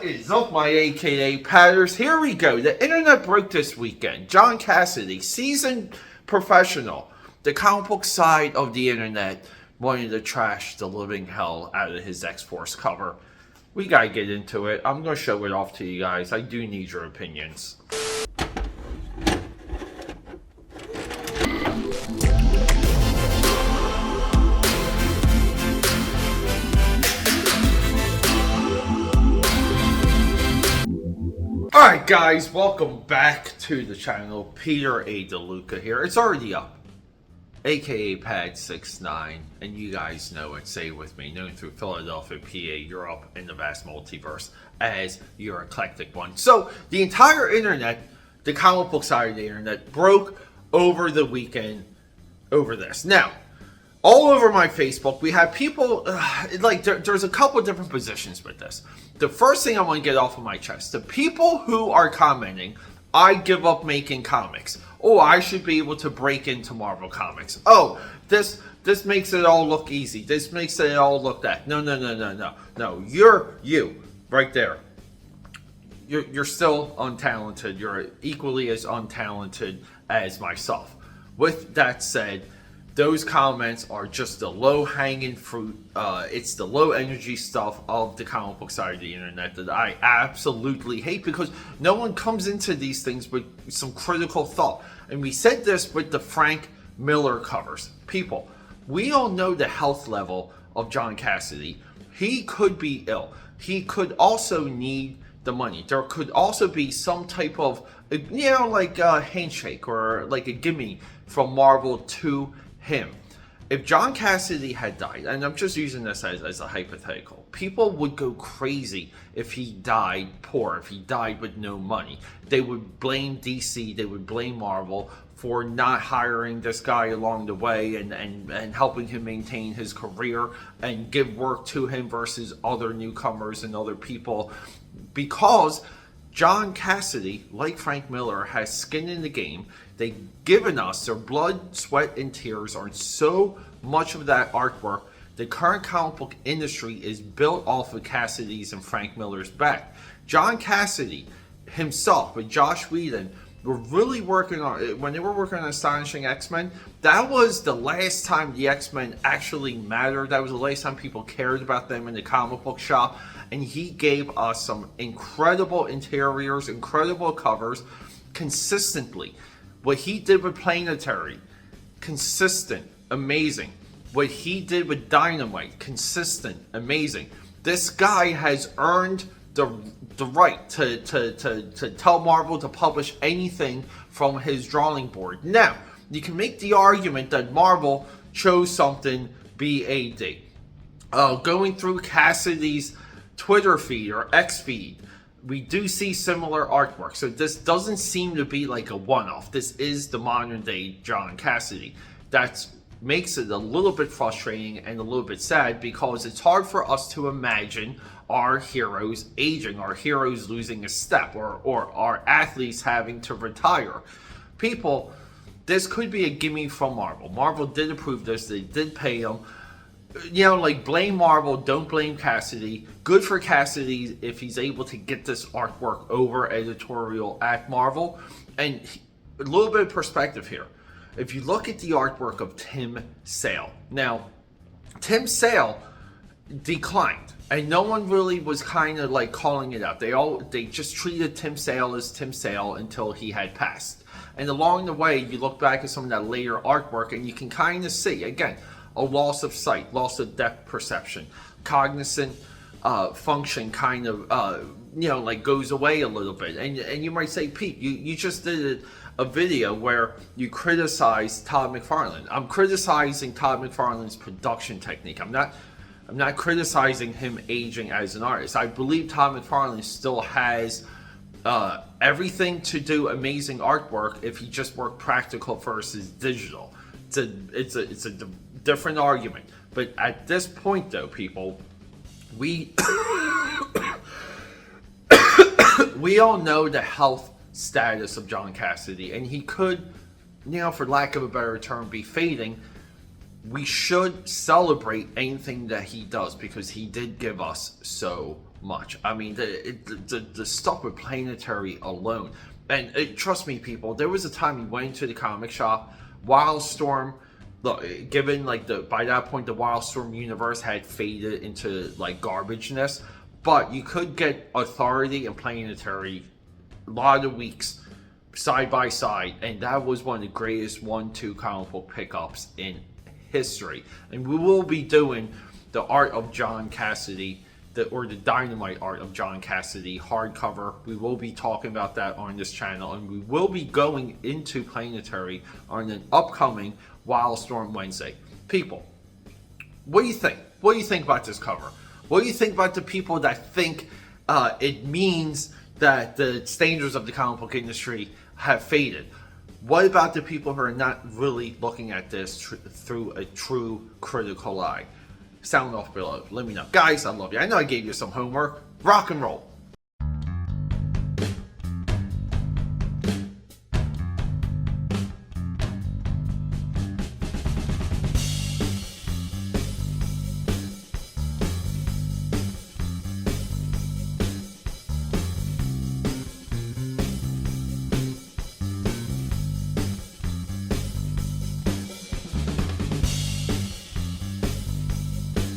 is up, my AKAPADers? Here we go. The internet broke this weekend. John Cassaday, seasoned professional, the comic book side of the internet, wanted to trash the living hell out of his X-Force cover. We gotta get into it. I'm gonna show it off to you guys. I do need your opinions. Alright guys, welcome back to the channel. Peter A. DeLuca here. It's already up. AKAPAD 69, and you guys know it, say it with me, known through Philadelphia, PA, Europe, and the vast multiverse as your eclectic one. So, the entire internet, the comic book side of the internet, broke over the weekend over this. Now, all over my Facebook, we have people, there's a couple different positions with this. The first thing I want to get off of my chest, the people who are commenting, I give up making comics. Oh, I should be able to break into Marvel Comics. Oh, this makes it all look easy. This makes it all look that. No. No, you, right there. You're still untalented. You're equally as untalented as myself. With that said, those comments are just the low-hanging fruit. It's the low-energy stuff of the comic book side of the internet that I absolutely hate, because no one comes into these things with some critical thought. And we said this with the Frank Miller covers. People, we all know the health level of John Cassaday. He could be ill. He could also need the money. There could also be some type of, like a handshake or like a gimme from Marvel to him. If John Cassaday had died, and I'm just using this as a hypothetical, people would go crazy if he died poor, if he died with no money. They would blame DC, they would blame Marvel for not hiring this guy along the way and helping him maintain his career and give work to him versus other newcomers and other people. Because John Cassaday, like Frank Miller, has skin in the game. They've given us their blood, sweat, and tears on so much of that artwork. The current comic book industry is built off of Cassaday's and Frank Miller's back. John Cassaday himself with Josh Whedon were really working on, when they were working on Astonishing X-Men, that was the last time the X-Men actually mattered. That was the last time people cared about them in the comic book shop. And he gave us some incredible interiors, incredible covers, consistently. What he did with Planetary, consistent, amazing. What he did with Dynamite, consistent, amazing. This guy has earned the right to tell Marvel to publish anything from his drawing board. Now, you can make the argument that Marvel chose something BAD. Going through Cassaday's Twitter feed or X feed, we do see similar artwork. So this doesn't seem to be like a one-off. This is the modern day John Cassaday. That makes it a little bit frustrating and a little bit sad, because it's hard for us to imagine our heroes aging, our heroes losing a step, or our athletes having to retire. People, this could be a gimme from Marvel. Marvel did approve this. They did pay them. Blame Marvel, don't blame Cassaday. Good for Cassaday if he's able to get this artwork over editorial at Marvel. And a little bit of perspective here. If you look at the artwork of Tim Sale. Now, Tim Sale declined. And no one really was kind of like calling it out. They just treated Tim Sale as Tim Sale until he had passed. And along the way, you look back at some of that later artwork and you can kind of see, again, a loss of sight, loss of depth perception, cognizant function kind of, goes away a little bit. And you might say, Pete, you just did a video where you criticized Todd McFarlane. I'm criticizing Todd McFarlane's production technique. I'm not criticizing him aging as an artist. I believe Todd McFarlane still has everything to do amazing artwork if he just worked practical versus digital. It's a different argument. But at this point, though, people, we we all know the health status of John Cassaday, and he could, for lack of a better term, be fading. We should celebrate anything that he does, because he did give us so much. I mean, the stuff with Planetary alone, and trust me, people, there was a time you went into the comic shop, Wildstorm. Look, given like by that point the Wildstorm universe had faded into like garbageness, but you could get Authority and Planetary a lot of weeks side by side, and that was one of the greatest 1-2 comic book pickups in history. And we will be doing the art of John Cassaday, or the Dynamite art of John Cassaday hardcover. We will be talking about that on this channel, and we will be going into Planetary on an upcoming Wildstorm Wednesday. People, what do you think? What do you think about this cover? What do you think about the people that think it means that the standards of the comic book industry have faded? What about the people who are not really looking at this through a true critical eye? Sound off below. Let me know. Guys, I love you. I know I gave you some homework. Rock and roll.